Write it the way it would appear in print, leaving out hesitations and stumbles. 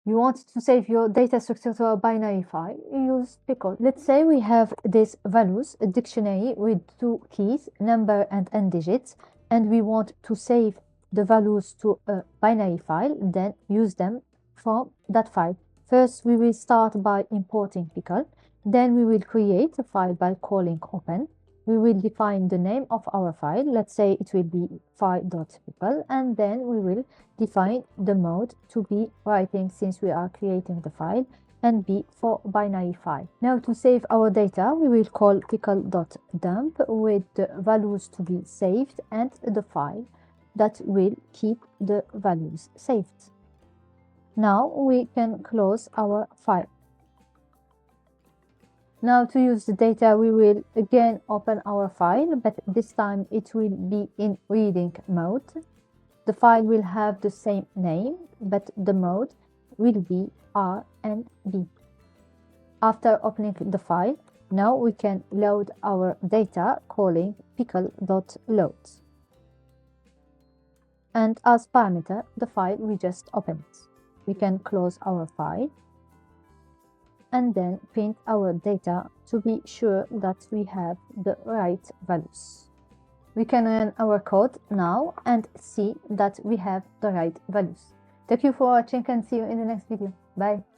You want to save your data structure to a binary file, you use pickle. Let's say we have these values, a dictionary with 2 keys, number and n digits, and we want to save the values to a binary file, then use them from that file. First, we will start by importing pickle. Then we will create a file by calling open. We will define the name of our file. Let's say it will be file.pickle, and then we will define the mode to be writing since we are creating the file, and B for binary file. Now to save our data, we will call pickle.dump with the values to be saved and the file that will keep the values saved. Now we can close our file. Now to use the data, we will again open our file, but this time it will be in reading mode. The file will have the same name, but the mode will be R and B. After opening the file, now we can load our data calling pickle.load. And as parameter, the file we just opened. We can close our file and then print our data to be sure that we have the right values. We can run our code now and see that we have the right values. Thank you for watching and see you in the next video. Bye.